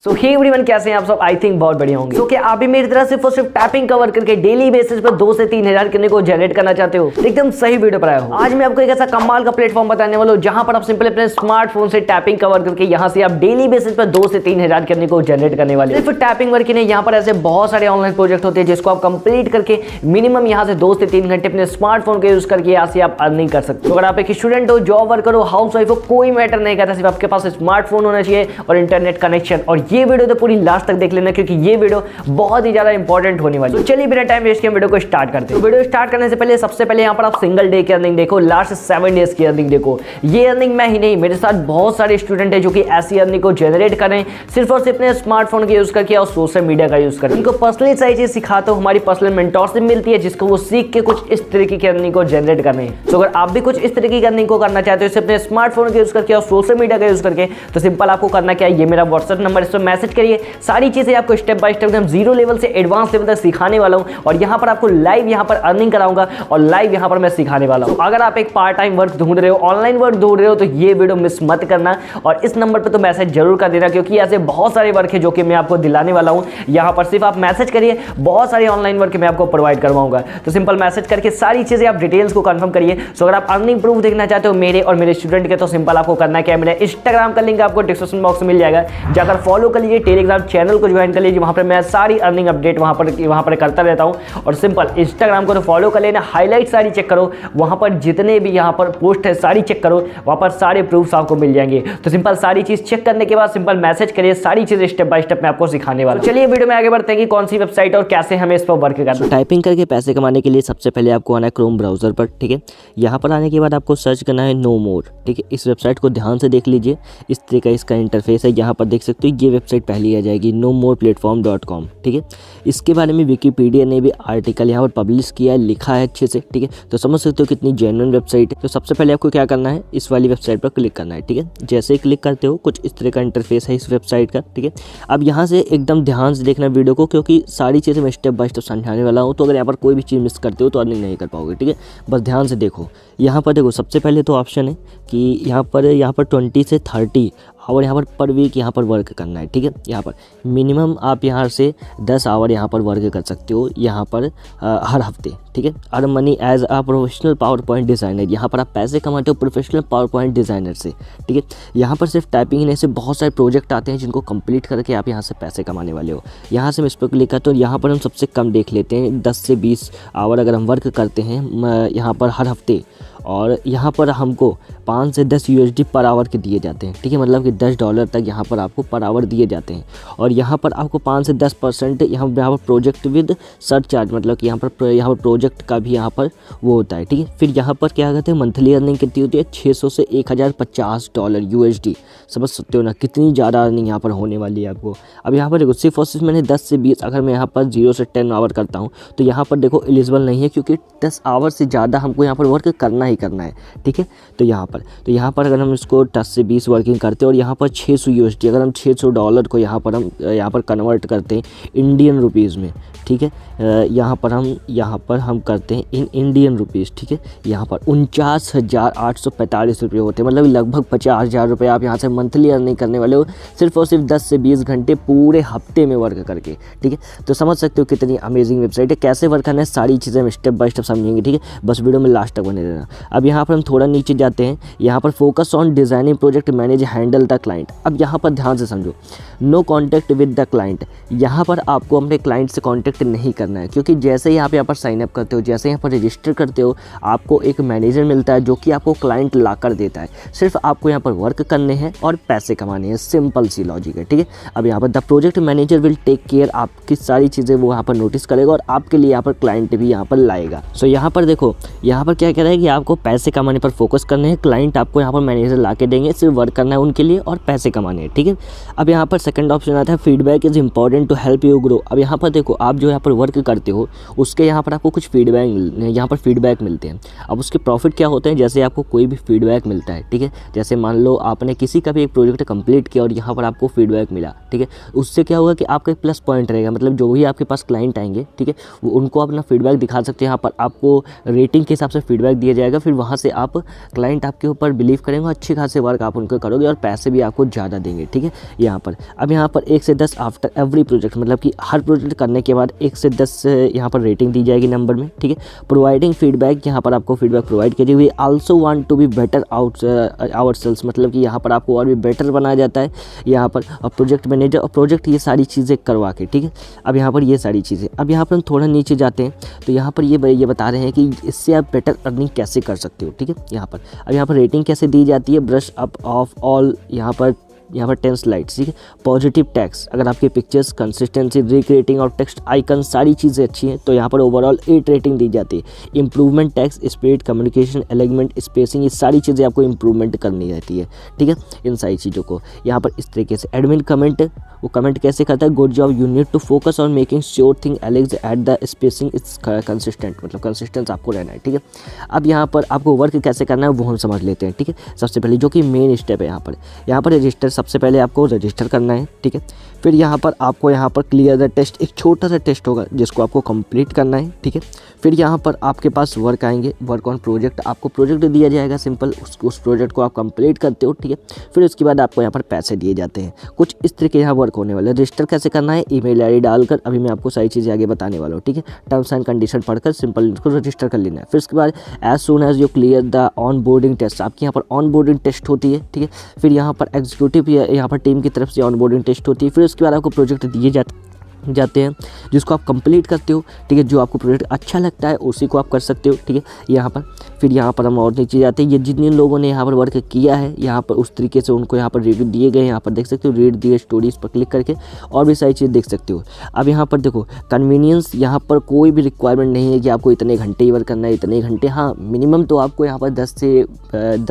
सो hey everyone, कैसे हैं आप सब? आई थिंक बहुत बढ़िया होंगे। तो क्या आप भी मेरी तरह सिर्फ और सिर्फ टैपिंग कवर करके डेली बेसिस पर 2 से 3 हजार करने को जनरेट करना चाहते हो? एकदम सही वीडियो पर आया हो। आज मैं आपको एक ऐसा कमाल का प्लेटफॉर्म बताने वाला हूं जहां पर आप सिंपल अपने स्मार्टफोन से टैपिंग कवर करके यहां से आप डेली बेसिस पर 2 से 3 हजार करने को जनरेट करने वाले। सिर्फ टैपिंग वर्क ही नहीं, यहाँ पर ऐसे बहुत सारे ऑनलाइन प्रोजेक्ट होते हैं जिसको आप कंप्लीट करके मिनिमम यहाँ से 2 से 3 घंटे अपने स्मार्टफोन का यूज करके यहाँ से आप अर्निंग कर सकते हो। अगर आप एक स्टूडेंट हो, जॉब वर्कर हो, हाउस वाइफ हो, कोई मैटर नहीं करता, सिर्फ आपके पास स्मार्टफोन होना चाहिए और इंटरनेट कनेक्शन। और ये वीडियो तो पूरी लास्ट तक देख लेना क्योंकि ये वीडियो बहुत ही ज्यादा इंपॉर्टेंट होने वाली है। तो चलिए बिना टाइम वेस्ट किए वीडियो को स्टार्ट करते हैं। वीडियो स्टार्ट करने से पहले सबसे पहले यहाँ पर आप सिंगल डे की अर्निंग देखो, लास्ट 7 डेज की अर्निंग देखो। ये अर्निंग मैं ही नहीं, मेरे साथ बहुत सारे स्टूडेंट है जो कि ऐसी अर्निंग को जनरेट करें सिर्फ और सिर्फ अपने स्मार्टफोन का यूज करके और सोशल मीडिया का यूज करके। इनको पर्सनली सही चीज सिखाते हो, हमारी पर्सनल मेंटरशिप मिलती है जिसको वो सीख के कुछ इस तरीके की अर्निंग को जनरेट करने हैं। तो अगर आप भी कुछ इस तरीके की अर्निंग को करना चाहते हो अपने स्मार्टफोन का यूज करके और सोशल मीडिया का यूज करके, तो सिंपल आपको करना क्या है, ये मेरा व्हाट्सएप नंबर, इस पर मैसेज करिए। सारी चीजें आपको स्टेप बाय स्टेप एकदम 0 लेवल से एडवांस लेवल तक सिखाने वाला हूं और यहां पर आपको लाइव यहां पर अर्निंग कराऊंगा और लाइव यहां पर मैं सिखाने वाला हूं। अगर आप एक पार्ट टाइम वर्क ढूंढ रहे हो, ऑनलाइन वर्क ढूंढ रहे हो, तो ये वीडियो मिस मत करना और इस नंबर पर तो मैसेज जरूर कर देना क्योंकि ऐसे बहुत सारे वर्क है जो कि मैं आपको दिलाने वाला हूं। यहां पर सिर्फ आप मैसेज करिए, बहुत सारे ऑनलाइन वर्क मैं आपको प्रोवाइड करवाऊंगा। तो सिंपल मैसेज करके सारी चीजें आप डिटेल्स को कंफर्म करिए। सो अगर आप अर्निंग प्रूफ देखना चाहते हो मेरे और मेरे स्टूडेंट के, तो सिंपल आपको करना क्या है, मेरा इंस्टाग्राम का लिंक आपको डिस्क्रिप्शन बॉक्स में मिल जाएगा, जाकर फॉलो कर लीजिए। टेलीग्राम चैनल को ज्वाइन कर लीजिए, वहां पर मैं सारी अर्निंग अपडेट वहां पर करता रहता हूं। और सिंपल इंस्टाग्राम को तो फॉलो कर लेना, हाईलाइट सारी चेक करो, वहां पर जितने भी यहां पर पोस्ट है सारी चेक करो, वहां पर सारे प्रूफ्स आपको मिल जाएंगे। तो सिंपल सारी चीज चेक करने के बाद सिंपल मैसेज करिए, सारी चीजें स्टेप बाय स्टेप मैं आपको सिखाने वाला हूं। चलिए वीडियो में आगे बढ़ते हैं कि कौन सी वेबसाइट और कैसे हमें इस पर वर्क करना है। टाइपिंग करके पैसे कमाने के लिए सबसे पहले आपको आना है क्रोम ब्राउजर पर, ठीक है। यहाँ पर आने के बाद आपको सर्च करना है नो मोर, ठीक है। इस वेबसाइट को ध्यान से देख लीजिए, इस तरह का इसका इंटरफेस है। यहाँ पर देख सकते हो ये वेबसाइट पहली आ जाएगी nomoreplatform.com, ठीक है। इसके बारे में विकिपीडिया ने भी आर्टिकल यहाँ पर पब्लिश किया है, लिखा है अच्छे से, ठीक है। तो समझ सकते हो कितनी जेन्युइन वेबसाइट है। तो सबसे पहले आपको क्या करना है, इस वाली वेबसाइट पर क्लिक करना है, ठीक है। जैसे ही क्लिक करते हो कुछ इस तरह का इंटरफेस है इस वेबसाइट का, ठीक है। अब यहाँ से एकदम ध्यान से देखना वीडियो को क्योंकि सारी चीज़ें मैं स्टेप बाय स्टेप समझाने वाला हूँ। तो अगर यहाँ पर कोई भी चीज़ मिस करते हो तो अर्निंग नहीं कर पाओगे, ठीक है। बस ध्यान से देखो, यहाँ पर देखो सबसे पहले तो ऑप्शन है कि यहाँ पर 20 से 30 आवर यहाँ पर वीक यहाँ पर वर्क करना है, ठीक है। यहाँ पर मिनिमम आप यहाँ से 10 आवर यहाँ पर वर्क कर सकते हो यहाँ पर हर हफ्ते, ठीक है। Earn money as a professional power point designer, यहाँ पर आप पैसे कमाते हो प्रोफेशनल पावर पॉइंट डिज़ाइनर से, ठीक है। यहाँ पर सिर्फ टाइपिंग ही नहीं, से बहुत सारे प्रोजेक्ट आते हैं जिनको कंप्लीट करके आप यहाँ से पैसे कमाने वाले हो। यहाँ से मैं इस पर क्लिक करता हूँ, यहाँ पर हम सबसे कम देख लेते हैं 10 से 20 आवर अगर हम वर्क करते हैं यहाँ पर हर हफ्ते, और यहाँ पर हमको 5 से 10 USD पर आवर के दिए जाते हैं, ठीक है। मतलब कि $10 तक यहाँ पर आपको पर आवर दिए जाते हैं। और यहाँ पर आपको 5 से 10% यहाँ पर प्रोजेक्ट विद सर्च चार्ज, मतलब कि यहाँ पर प्रोजेक्ट का भी यहाँ पर वो होता है, ठीक है। फिर यहाँ पर क्या कहते हैं, मंथली अर्निंग कितनी होती है, 600 से $1050 USD। समझ सकते हो ना कितनी ज़्यादा अर्निंग यहाँ पर होने वाली है आपको। अब यहाँ पर देखो सिर्फ और सिर्फ मैंने 10 से 20, अगर मैं यहाँ पर 0 से 10 आवर करता हूँ तो यहाँ पर देखो एलिजिबल नहीं है क्योंकि 10 आवर से ज़्यादा हमको यहाँ पर वर्क करना ही करना है, ठीक है। तो यहाँ पर अगर हम इसको 10 से 20 वर्किंग करते हैं और यहाँ पर 600 USD, अगर हम $600 को यहाँ पर कन्वर्ट करते हैं इंडियन रुपीज़ में, ठीक है। यहाँ पर हम करते हैं इन इंडियन रुपीज़, ठीक है। यहाँ पर 49,845 रुपये होते हैं, मतलब लगभग 50,000 रुपये आप यहाँ से मंथली अर्निंग करने वाले हो सिर्फ और सिर्फ 10 से 20 घंटे पूरे हफ्ते में वर्क करके, ठीक है। तो समझ सकते हो कितनी अमेजिंग वेबसाइट है। कैसे वर्क करना है सारी चीज़ें हम स्टेप बाय स्टेप समझेंगे, ठीक है। बस वीडियो में लास्ट तक बने रहना। अब यहाँ पर हम थोड़ा नीचे जाते हैं, यहाँ पर focus on designing project manage handle the client. अब यहाँ पर ध्यान से समझो, no contact with the client. यहाँ पर आपको अपने क्लाइंट से कॉन्टैक्ट नहीं करना है क्योंकि जैसे ही आप यहाँ पर साइन अप करते हो, जैसे यहाँ पर रजिस्टर करते हो, आपको एक मैनेजर मिलता है जो कि आपको क्लाइंट ला कर देता है। सिर्फ आपको यहाँ पर वर्क करने हैं और पैसे कमाने हैं, सिंपल सी लॉजिक है, ठीक है। अब यहाँ पर the project manager will take care, आपकी सारी चीज़ें वो यहाँ पर नोटिस करेगा और आपके लिए यहाँ पर क्लाइंट भी यहाँ पर लाएगा। सो यहाँ पर देखो, यहाँ पर क्या कह रहा है कि आपको पैसे कमाने पर फोकस करने हैं, क्लाइंट आपको यहाँ पर मैनेजर ला के देंगे, सिर्फ वर्क करना है उनके लिए और पैसे कमाने हैं, ठीक है। अब यहाँ पर सेकंड ऑप्शन आता है feedback is important to help you grow. अब यहाँ पर देखो, आप जो यहाँ पर वर्क करते हो उसके यहाँ पर आपको कुछ फीडबैक मिलते हैं। अब उसके प्रॉफिट क्या होते हैं, जैसे आपको कोई भी फीडबैक मिलता है, ठीक है। जैसे मान लो आपने किसी का भी एक प्रोजेक्ट कंप्लीट किया और यहाँ पर आपको फीडबैक मिला, ठीक है। उससे क्या होगा कि आपका एक प्लस पॉइंट रहेगा, मतलब जो भी आपके पास क्लाइंट आएंगे, ठीक है, वो उनको अपना फीडबैक दिखा सकते हैं। यहाँ पर आपको रेटिंग के हिसाब से फीडबैक दिया जाएगा जाएगा, फिर वहाँ से आप क्लाइंट आपके ऊपर बिलीव करेंगे, अच्छे खासे वर्क आप उनको करोगे और पैसे भी आपको ज़्यादा देंगे, ठीक है। यहाँ पर अब यहाँ पर 1 से 10 आफ्टर एवरी प्रोजेक्ट, मतलब कि हर प्रोजेक्ट करने के बाद 1 से 10 यहाँ पर रेटिंग दी जाएगी नंबर में, ठीक है। प्रोवाइडिंग फीडबैक, यहाँ पर आपको फीडबैक प्रोवाइड करी हुई। Also want to be better our sales, मतलब कि यहाँ पर आपको और भी बेटर बनाया जाता है यहाँ पर। और प्रोजेक्ट मैनेजर और प्रोजेक्ट ये सारी चीज़ें करवा के, ठीक है। अब यहाँ पर ये सारी चीज़ें, अब यहाँ पर हम थोड़ा नीचे जाते हैं तो यहाँ पर ये बता रहे हैं कि इससे आप बेटर अर्निंग कैसे कर सकते हो, ठीक है। यहाँ पर अब यहाँ पर रेटिंग कैसे दी जाती है, ब्रश अप ऑफ ऑल यहाँ पर 10 स्लाइड्स, ठीक है। पॉजिटिव टैक्स, अगर आपके पिक्चर्स, कंसिस्टेंसी, रिक्रिएटिंग और टेक्स्ट आइकन सारी चीज़ें अच्छी हैं तो यहाँ पर ओवरऑल 8 रेटिंग दी जाती है। Improvement tax, speed, communication, alignment, spacing, ये सारी चीज़ें आपको इंप्रूवमेंट करनी रहती है, ठीक है। इन सारी चीज़ों को यहाँ पर इस तरीके से एडमिन कमेंट, वो कमेंट कैसे करता है, good job, you need to focus on making sure thing Alex at the spacing it's consistent, मतलब कंसिस्टेंस आपको रहना है, ठीक है। अब यहाँ पर आपको वर्क कैसे करना है वो हम समझ लेते हैं, ठीक है। सबसे पहले जो कि मेन स्टेप है यहाँ पर रजिस्टर, सबसे पहले आपको रजिस्टर करना है, ठीक है। फिर यहाँ पर आपको यहाँ पर क्लियर द टेस्ट, एक छोटा सा टेस्ट होगा जिसको आपको कंप्लीट करना है, ठीक है। फिर यहाँ पर आपके पास वर्क आएंगे, वर्क ऑन प्रोजेक्ट, आपको प्रोजेक्ट दिया जाएगा सिंपल, उस प्रोजेक्ट को आप कंप्लीट करते हो, ठीक है। फिर उसके बाद आपको यहाँ पर पैसे दिए जाते हैं। कुछ इस तरीके यहाँ वर्क होने वाला है। रजिस्टर कैसे करना है, ईमेल आईडी डालकर, अभी मैं आपको सारी चीज़ें आगे बताने वाला हूँ, ठीक है। टर्म्स एंड कंडीशन पढ़कर सिंपल इसको रजिस्टर कर लेना है। फिर उसके बाद as soon as you clear the onboarding test, आपकी यहाँ पर ऑन बोर्डिंग टेस्ट होती है, ठीक है। फिर यहाँ पर एग्जीक्यूटिव यहाँ पर टीम की तरफ से ऑन बोर्डिंग टेस्ट होती है। फिर उसके बाद आपको प्रोजेक्ट दिए जाते हैं जिसको आप कंप्लीट करते हो, ठीक है। जो आपको प्रोजेक्ट अच्छा लगता है उसी को आप कर सकते हो, ठीक है। यहाँ पर फिर यहाँ पर हम और नीचे जाते हैं, ये जितने लोगों ने यहाँ पर वर्क किया है यहाँ पर उस तरीके से उनको यहाँ पर रिव्यू दिए गए हैं, यहाँ पर देख सकते हो, रीड दिए स्टोरीज पर क्लिक करके और भी सारी चीज़ देख सकते हो। अब यहाँ पर देखो कन्वीनियंस, यहाँ पर कोई भी रिक्वायरमेंट नहीं है कि आपको इतने घंटे ही वर्क करना है, इतने घंटे, हाँ मिनिमम तो आपको यहाँ पर 10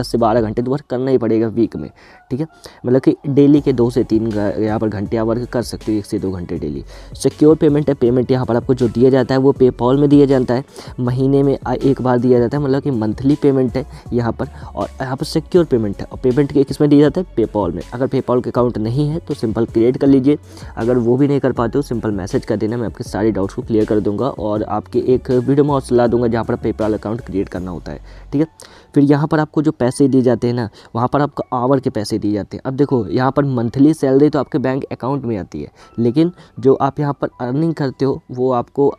से 12 घंटे तो वर्क करना ही पड़ेगा वीक में, ठीक है। मतलब कि डेली के 2 से 3 यहाँ पर घंटे आप वर्क कर सकते हो, 1 से 2 घंटे डेली। सिक्योर पेमेंट है, पेमेंट यहाँ पर आपको जो दिया जाता है वो पेपॉल में दिया जाता है, महीने में एक बार दिया जाता है, मतलब कि मंथली पेमेंट है यहाँ पर। और यहाँ पर सिक्योर पेमेंट है, और पेमेंट किस में दिया जाता है, पेपॉल में। अगर पेपॉल के अकाउंट नहीं है तो सिंपल क्रिएट कर लीजिए, अगर वो भी नहीं कर पाते हो सिंपल मैसेज कर देना, मैं आपके सारे डाउट्स को क्लियर कर दूंगा और आपके एक वीडियो में और सलाह दूंगा जहाँ पर पेपॉल अकाउंट क्रिएट करना होता है, ठीक है। फिर यहाँ पर आपको जो पैसे दिए जाते हैं ना, वहाँ पर आपको आवर के पैसे दिए जाते हैं। अब देखो यहाँ पर मंथली सैलरी तो आपके बैंक अकाउंट में आती है, लेकिन जो आप यहाँ पर अर्निंग करते हो वो आपको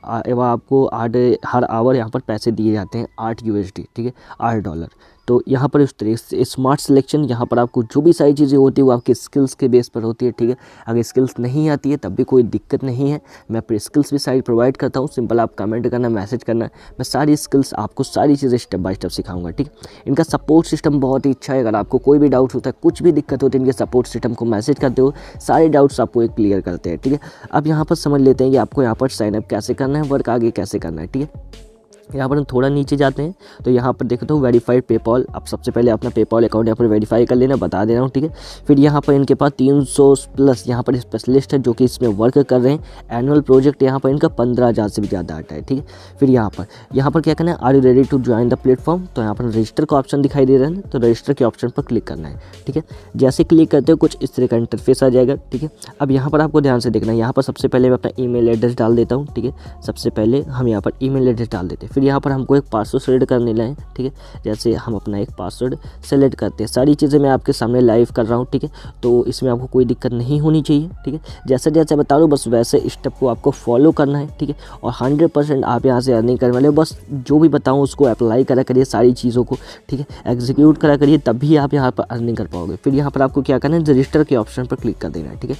हर आवर यहाँ पर पैसे दिए जाते हैं 8 USD, ठीक है, $8। तो यहाँ पर इस तरीके से स्मार्ट सिलेक्शन, यहाँ पर आपको जो भी सारी चीज़ें होती है वो आपके स्किल्स के बेस पर होती है, ठीक है। अगर स्किल्स नहीं आती है तब भी कोई दिक्कत नहीं है, मैं अपनी स्किल्स भी सारी प्रोवाइड करता हूँ, सिंपल आप कमेंट करना, मैसेज करना, मैं सारी स्किल्स आपको सारी चीज़ें स्टेप बाय स्टेप सिखाऊंगा, ठीक है। इनका सपोर्ट सिस्टम बहुत ही अच्छा है, अगर आपको कोई भी डाउट होता है, कुछ भी दिक्कत होती है, इनके सपोर्ट सिस्टम को मैसेज करते हो, सारे डाउट्स आपको एक क्लियर करते हैं, ठीक है। अब यहाँ पर समझ लेते हैं कि आपको यहाँ पर साइनअप कैसे करना है, वर्क आगे कैसे करना है, ठीक है। यहाँ पर हम थोड़ा नीचे जाते हैं तो यहाँ पर देखो तो वेरीफाइड पेपॉल, आप सबसे पहले अपना पेपॉल अकाउंट यहाँ पर वेरीफाई कर लेना, बता दे रहा हूँ, ठीक है। फिर यहाँ पर इनके पास 300+ यहाँ पर स्पेशलिस्ट है जो कि इसमें वर्क कर रहे हैं। एनुअल प्रोजेक्ट यहाँ पर इनका 15,000 से भी ज़्यादा आता है, ठीक है। फिर यहाँ पर क्या करना है, are you ready to join the platform, तो यहाँ पर रजिस्टर का ऑप्शन दिखाई दे रहा है, तो रजिस्टर के ऑप्शन पर क्लिक करना है, ठीक है। जैसे क्लिक करते हो कुछ इस तरह का इंटरफेस आ जाएगा, ठीक है। अब यहाँ पर आपको ध्यान से देखना है, यहाँ पर सबसे पहले मैं अपना ईमेल एड्रेस डाल देता हूँ, ठीक है। सबसे पहले हम यहाँ पर ईमेल एड्रेस डाल देते हैं, फिर यहाँ पर हमको एक पासवर्ड सेलेक्ट करने लाए, ठीक है। जैसे हम अपना एक पासवर्ड सेलेक्ट करते हैं, सारी चीज़ें मैं आपके सामने लाइव कर रहा हूँ, ठीक है। तो इसमें आपको कोई दिक्कत नहीं होनी चाहिए, ठीक है। जैसे जैसे बता रहा हूँ बस वैसे स्टेप को आपको फॉलो करना है, ठीक है। और 100% आप यहाँ से अर्निंग करने वाले हो, बस जो भी बताऊँ उसको अप्लाई करा करिए सारी चीज़ों को, ठीक है। एग्जीक्यूट करा करिए, तभी आप यहाँ पर अर्निंग कर पाओगे। फिर यहाँ पर आपको क्या करना है, रजिस्टर के ऑप्शन पर क्लिक कर देना है, ठीक है।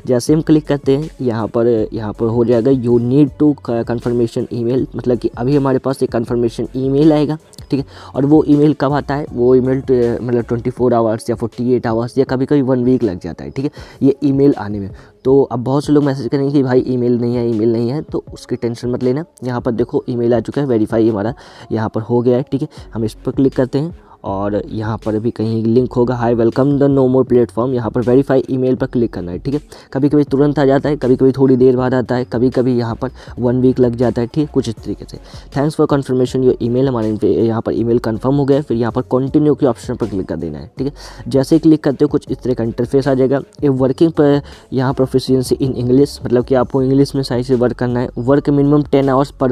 जैसे हम क्लिक करते हैं यहाँ पर हो जाएगा you need to confirmation email, मतलब कि अभी हमारे पास एक कन्फर्मेशन ईमेल आएगा, ठीक है। और वो ईमेल कब आता है, वो ईमेल मतलब 24 आवर्स या 48 आवर्स या कभी कभी 1 वीक लग जाता है, ठीक है, ये ईमेल आने में। तो अब बहुत से लोग मैसेज करेंगे कि भाई ईमेल नहीं है, तो उसकी टेंशन मत लेना। यहाँ पर देखो ईमेल आ चुका है, वेरीफाई हमारा यहाँ पर हो गया है, ठीक है। हम इस पर क्लिक करते हैं और यहाँ पर भी कहीं लिंक होगा, hi welcome the no more platform. यहाँ पर वेरीफाई ईमेल पर क्लिक करना है, ठीक है। कभी कभी तुरंत आ जाता है, कभी कभी थोड़ी देर बाद आता है, कभी कभी यहाँ पर 1 वीक लग जाता है, ठीक है, कुछ इस तरीके से। Thanks for conformation your email, हमारे यहाँ पर ईमेल कंफर्म हो गया है। फिर यहाँ पर कंटिन्यू के ऑप्शन पर क्लिक कर देना है, ठीक है। जैसे क्लिक करते हो कुछ इस तरह का इंटरफेस आ जाएगा। ये वर्किंग पर यहाँ प्रोफिशिएंसी इन इंग्लिश, मतलब कि आपको इंग्लिश में सही से वर्क करना है। Work minimum 10 hours per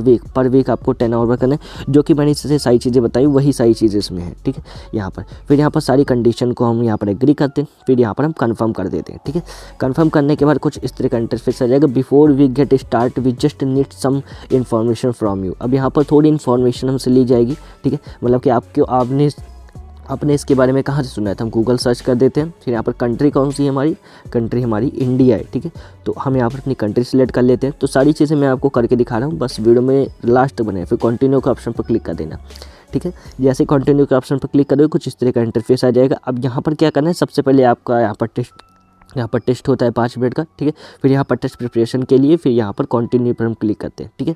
week आपको 10 आवर वर्क करना है, जो कि मैंने इससे सारी चीज़ें बताई वही सारी चीज़ें इसमें है, ठीक है। यहाँ पर फिर यहाँ पर सारी कंडीशन को हम यहाँ पर एग्री करते हैं, फिर यहाँ पर हम कंफर्म कर देते हैं, ठीक है। कंफर्म करने के बाद कुछ इस तरह का इंटरफेस आ जाएगा। Before we get start we just need some information from you. अब यहाँ पर थोड़ी इन्फॉर्मेशन हमसे ली जाएगी, ठीक है। मतलब कि आपने इसके बारे में कहाँ से सुना है, तो हम गूगल सर्च कर देते हैं। फिर यहाँ पर कंट्री कौन सी है, कंट्री हमारी इंडिया है, ठीक है। तो हम यहाँ पर अपनी कंट्री सेलेक्ट कर लेते हैं। तो सारी चीज़ें मैं आपको करके दिखा रहा हूँ, बस वीडियो में लास्ट तक बने। फिर कंटिन्यू के ऑप्शन पर क्लिक कर देना, ठीक है। जैसे कंटिन्यू के ऑप्शन पर क्लिक करोगे कुछ इस तरह का इंटरफेस आ जाएगा। अब यहाँ पर क्या करना है, सबसे पहले आपका यहाँ पर टेस्ट होता है 5 मिनट का, ठीक है। फिर यहाँ पर टेस्ट प्रिपरेशन के लिए फिर यहाँ पर कंटिन्यू पर हम क्लिक करते हैं, ठीक है।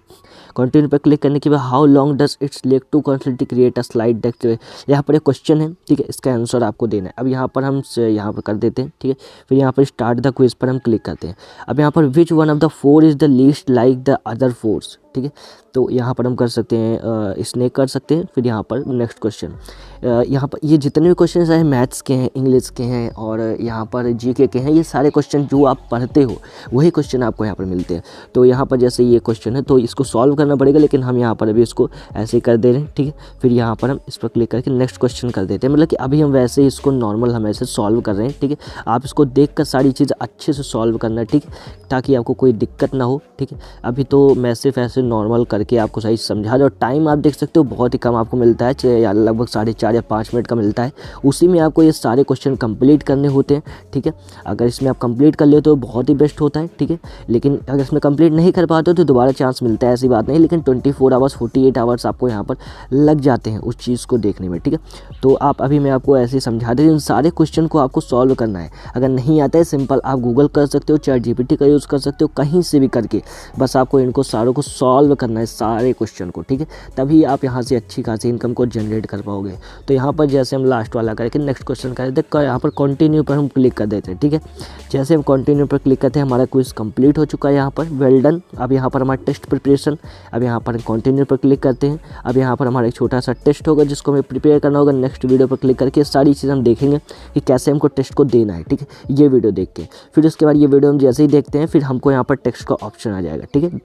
कंटिन्यू पर क्लिक करने के बाद how long does it's take to complete create a slide deck, यहाँ पर एक क्वेश्चन है, ठीक है। इसका आंसर आपको देना है। अब यहाँ पर हम यहाँ पर कर देते हैं, ठीक है। फिर यहाँ पर स्टार्ट द क्विज पर हम क्लिक करते हैं। अब यहाँ पर which one of the 4 is the least like the other 4, ठीक है। तो यहाँ पर हम कर सकते हैं स्नेक कर सकते हैं। फिर यहाँ पर नेक्स्ट क्वेश्चन, यहाँ पर ये जितने भी क्वेश्चन हैं मैथ्स के हैं, इंग्लिश के हैं और यहाँ पर जीके के हैं, ये सारे क्वेश्चन जो आप पढ़ते हो वही क्वेश्चन आपको यहाँ पर मिलते हैं। तो यहाँ पर जैसे ये क्वेश्चन है तो इसको सॉल्व करना पड़ेगा, लेकिन हम यहाँ पर अभी इसको ऐसे कर दे रहे हैं, ठीक है। फिर यहाँ पर हम इस पर क्लिक करके नेक्स्ट क्वेश्चन कर देते हैं। मतलब कि अभी हम वैसे ही इसको नॉर्मल हम ऐसे सॉल्व कर रहे हैं, ठीक है। आप इसको देख कर सारी चीज़ अच्छे से सॉल्व करना, ठीक है, ताकि आपको कोई दिक्कत ना हो, ठीक है। अभी तो मैं सिर्फ ऐसे नॉर्मल करके आपको सही समझा दो। टाइम आप देख सकते हो बहुत ही कम आपको मिलता है, या लगभग 4.5 या 5 मिनट का मिलता है। उसी में आपको ये सारे क्वेश्चन कंप्लीट करने होते हैं, ठीक है। अगर इसमें आप कंप्लीट कर लेते हो तो बहुत ही बेस्ट होता है, ठीक है। लेकिन अगर इसमें कंप्लीट नहीं कर पाते हो तो दोबारा चांस मिलता है, ऐसी बात नहीं। लेकिन 24 आवर्स 48 आवर्स आपको यहाँ पर लग जाते हैं उस चीज़ को देखने में, ठीक है। तो आप अभी मैं आपको ऐसे ही समझा दे, इन सारे क्वेश्चन को आपको सॉल्व करना है। अगर नहीं आता है सिंपल आप गूगल कर सकते हो, चैट जीपीटी का यूज़ कर सकते हो, कहीं से भी करके बस आपको इनको सारों को सॉल्व करना है, सारे क्वेश्चन को, ठीक है। तभी आप यहाँ से अच्छी खासी इनकम को जनरेट कर पाओगे। तो यहाँ पर जैसे हम लास्ट वाला करके नेक्स्ट क्वेश्चन कर देते हैं, यहाँ पर कंटिन्यू पर हम क्लिक कर देते हैं, ठीक है। जैसे हम कंटिन्यू पर क्लिक करते हैं हमारा क्विज कंप्लीट हो चुका है, यहाँ पर वेल डन। अब यहाँ पर हमारा टेस्ट प्रिपरेशन, अब यहाँ पर कंटिन्यू पर क्लिक करते हैं। अब यहाँ पर हमारा एक छोटा सा टेस्ट होगा जिसको हमें प्रिपेयर करना होगा। नेक्स्ट वीडियो पर क्लिक करके सारी चीज़ हम देखेंगे कि कैसे हमको टेस्ट को देना है, ठीक है, ये वीडियो देख के। फिर उसके बाद ये वीडियो हम जैसे ही देखते हैं फिर हमको यहाँ पर टेक्स्ट का ऑप्शन आ जाएगा, ठीक है।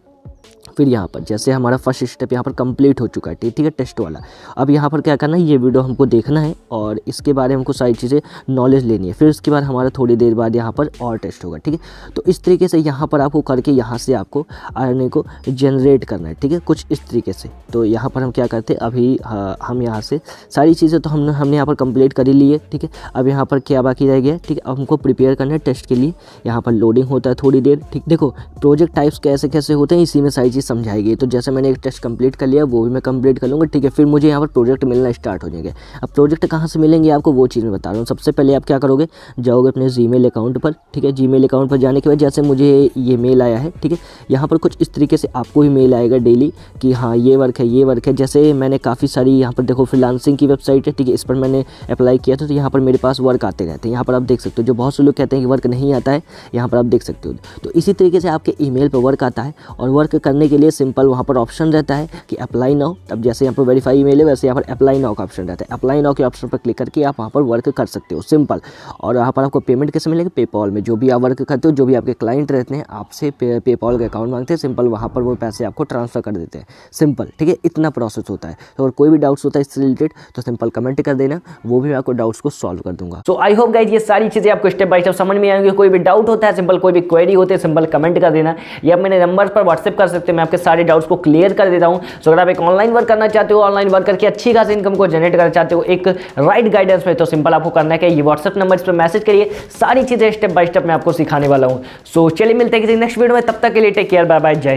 फिर यहाँ पर जैसे हमारा फर्स्ट स्टेप यहाँ पर कंप्लीट हो चुका है, ठीक है, टेस्ट वाला। अब यहाँ पर क्या करना है, ये वीडियो हमको देखना है और इसके बारे में हमको सारी चीज़ें नॉलेज लेनी है। फिर उसके बाद हमारा थोड़ी देर बाद यहाँ पर और टेस्ट होगा, ठीक है। तो इस तरीके से यहाँ पर आपको करके यहाँ से आपको अर्निंग को जनरेट करना है, ठीक है, कुछ इस तरीके से। तो यहाँ पर हम क्या करते हैं, अभी हम यहाँ से सारी चीज़ें तो हमने यहाँ पर कंप्लीट कर ही ली है, ठीक है। अब यहाँ पर क्या बाकी रह गया, ठीक है। अब हमको प्रिपेयर करना है टेस्ट के लिए। यहाँ पर लोडिंग होता है थोड़ी देर, ठीक। देखो प्रोजेक्ट टाइप्स कैसे कैसे होते हैं इसी में सारी चीज़ समझाएगी। तो जैसे मैंने एक टेस्ट कंप्लीट कर लिया वो भी मैं कंप्लीट कर लूँगा, ठीक है। फिर मुझे यहाँ पर प्रोजेक्ट मिलना स्टार्ट हो जाएंगे। अब प्रोजेक्ट कहाँ से मिलेंगे आपको वो चीज़ मैं बता रहा हूँ। सबसे पहले आप क्या करोगे, जाओगे अपने जीमेल अकाउंट पर, ठीक है। जीमेल अकाउंट पर जाने के बाद जैसे मुझे ये मेल आया है, ठीक है, यहाँ पर कुछ इस तरीके से आपको ही मेल आएगा डेली कि हाँ ये वर्क है, ये वर्क है। जैसे मैंने काफ़ी सारी यहाँ पर देखो फ्रीलांसिंग की वेबसाइट है, ठीक है, इस पर मैंने अप्लाई किया था तो यहाँ पर मेरे पास वर्क आते रहते हैं। यहाँ पर आप देख सकते हो, जो बहुत से लोग कहते हैं कि वर्क नहीं आता है, यहाँ पर आप देख सकते हो। तो इसी तरीके से आपके ईमेल पर वर्क आता है और वर्क करने के लिए सिंपल वहाँ पर ऑप्शन रहता है कि अप्लाई नाउ। अब जैसे यहाँ पर वेरीफाई ईमेल है वैसे यहाँ पर अप्लाई नाउ का ऑप्शन रहता है। अप्लाई नाउ के ऑप्शन पर क्लिक करके आप वहाँ पर वर्क कर सकते हो, सिंपल। और यहाँ पर आपको पेमेंट कैसे मिलेगा, पेपॉल में। जो भी आप वर्क करते हो, जो भी आपके क्लाइंट रहते हैं आपसे पेपॉल का अकाउंट मांगते हैं, सिंपल वहाँ पर वो पैसे आपको ट्रांसफर कर देते हैं, सिंपल, ठीक है। इतना प्रोसेस होता है। तो अगर कोई भी डाउट्स होता है इससे रिलेटेड तो सिंपल कमेंट कर देना, वो भी मैं आपको डाउट्स को सॉल्व कर दूंगा। सो आई होप गाइज ये सारी चीजें आपको स्टेप बाय स्टेप समझ में आएंगी। कोई भी डाउट होता है सिंपल, कोई भी क्वेरी होती है सिंपल कमेंट कर देना, या मेरे नंबर पर व्हाट्सएप कर सकते हैं, मैं आपके सारे डाउट्स को क्लियर कर देता हूँ। सो अगर आप एक ऑनलाइन वर्क करना चाहते हो, ऑनलाइन वर्क करके अच्छी खासी इनकम को जनरेट करना चाहते हो एक राइट गाइडेंस में, तो सिंपल आपको करना है कि ये व्हाट्सएप नंबर इस पर मैसेज करिए, सारी चीजें स्टेप बाय स्टेप मैं आपको सिखाने वाला हूँ। सो चलिए मिलते हैं किसी नेक्स्ट वीडियो में, तब तक के लिए टेक केयर, बाय बाय, जय।